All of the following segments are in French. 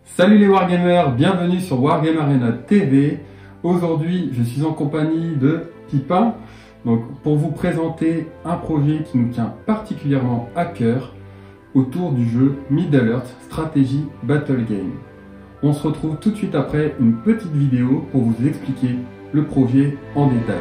Salut les Wargamers, bienvenue sur Wargame Arena TV. Aujourd'hui, je suis en compagnie de Pipin pour vous présenter un projet qui nous tient particulièrement à cœur autour du jeu Middle-earth Strategy Battle Game. On se retrouve tout de suite après une petite vidéo pour vous expliquer le projet en détail.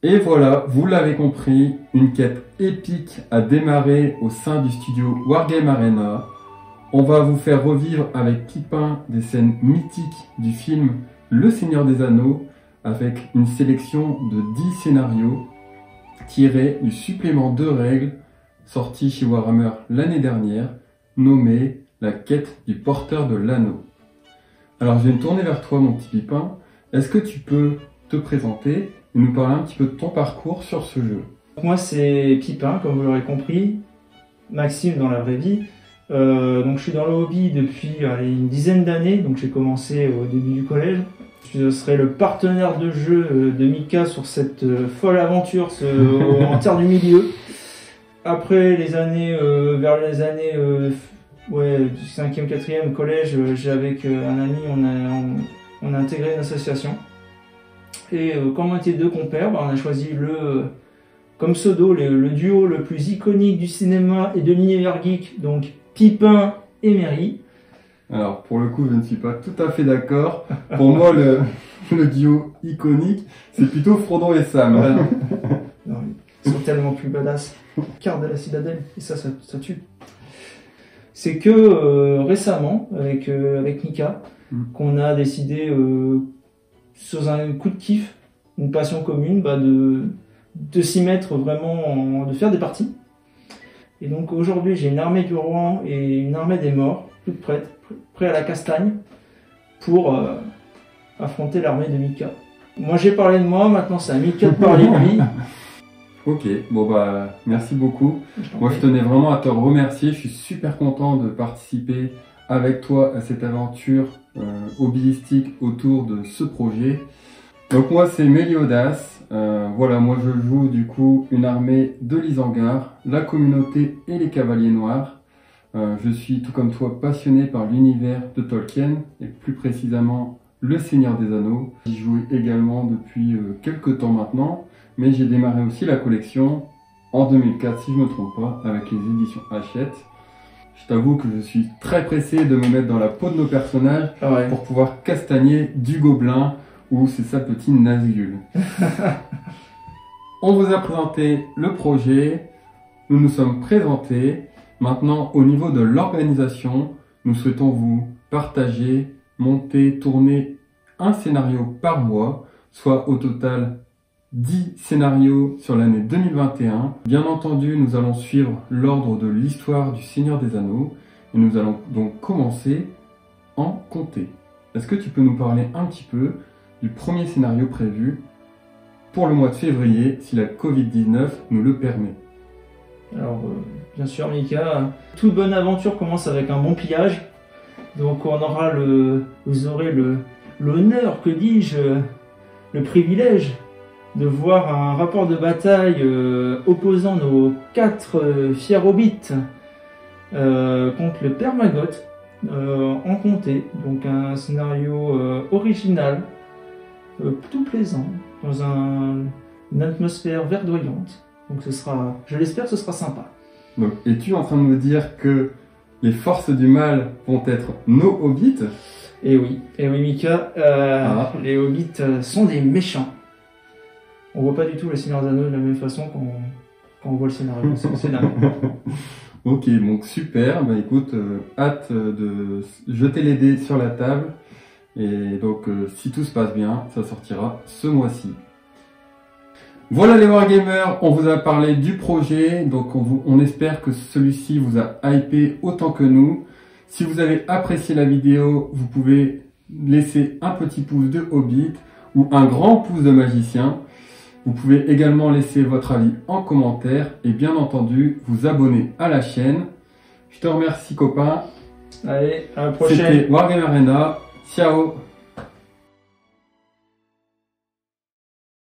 Et voilà, vous l'avez compris, une quête épique a démarré au sein du studio Wargame Arena. On va vous faire revivre avec Pipin des scènes mythiques du film Le Seigneur des Anneaux, avec une sélection de 10 scénarios tirés du supplément de règles sorti chez Warhammer l'année dernière, nommé La quête du porteur de l'anneau. Alors je vais me tourner vers toi mon petit Pipin, est-ce que tu peux te présenter et nous parler un petit peu de ton parcours sur ce jeu? Moi c'est Pipin, comme vous l'aurez compris, Maxime dans la vraie vie. Donc je suis dans le hobby depuis une dizaine d'années, donc j'ai commencé au début du collège. Je serai le partenaire de jeu de Mika sur cette folle aventure en terre du milieu. Après les années, vers les années du 5e, 4e collège, avec un ami, on a intégré une association. Et comme on était deux compères, on a choisi comme pseudo le duo le plus iconique du cinéma et de l'univers geek, donc Pipin et Mary. Alors pour le coup je ne suis pas tout à fait d'accord. Pour moi le duo iconique c'est plutôt Frodon et Sam. Non, ils sont tellement plus badass. Carte de la citadelle, et ça tue. C'est que récemment avec Mika qu'on a décidé sur un coup de kiff, une passion commune, de s'y mettre vraiment, de faire des parties. Et donc aujourd'hui j'ai une armée du roi et une armée des morts, toutes prêtes à la castagne, pour affronter l'armée de Mika. Moi j'ai parlé de moi, maintenant c'est à Mika de parler de lui. Ok, bon merci beaucoup. Moi je tenais vraiment à te remercier, je suis super content de participer avec toi à cette aventure hobbyistique autour de ce projet. Donc moi c'est Méliodas, voilà, moi je joue du coup une armée de l'Isengard, la communauté et les cavaliers noirs. Je suis tout comme toi passionné par l'univers de Tolkien et plus précisément le Seigneur des Anneaux. J'y joue également depuis quelques temps maintenant, mais j'ai démarré aussi la collection en 2004 si je ne me trompe pas avec les éditions Hachette. Je t'avoue que je suis très pressé de me mettre dans la peau de nos personnages pour pouvoir castagner du gobelin ou c'est sa petite Nazgûl. On vous a présenté le projet, nous nous sommes présentés. Maintenant, au niveau de l'organisation, nous souhaitons vous partager, monter, tourner un scénario par mois, soit au total 10 scénarios sur l'année 2021. Bien entendu, nous allons suivre l'ordre de l'histoire du Seigneur des Anneaux et nous allons donc commencer en comté. Est-ce que tu peux nous parler un petit peu du premier scénario prévu pour le mois de février si la Covid-19 nous le permet? Alors, bien sûr Mika, toute bonne aventure commence avec un bon pillage. Donc vous aurez l'honneur, que dis-je, le privilège de voir un rapport de bataille opposant nos 4 fiers hobbits contre le Père Maggot en comté. Donc un scénario original, tout plaisant, dans une atmosphère verdoyante. Donc je l'espère, ce sera sympa. Donc, es-tu en train de me dire que les forces du mal vont être nos hobbits? Et oui, Mika, les hobbits sont des méchants. On voit pas du tout le Seigneur des Anneaux de la même façon quand on voit le scénario. C'est dingue. Ok, donc super. Bah écoute, hâte de jeter les dés sur la table. Et donc, si tout se passe bien, ça sortira ce mois-ci. Voilà les Wargamers, on vous a parlé du projet, donc on espère que celui-ci vous a hypé autant que nous. Si vous avez apprécié la vidéo, vous pouvez laisser un petit pouce de Hobbit ou un grand pouce de magicien. Vous pouvez également laisser votre avis en commentaire et bien entendu vous abonner à la chaîne. Je te remercie copain. Allez, à la prochaine. C'était Wargamer Arena. Ciao.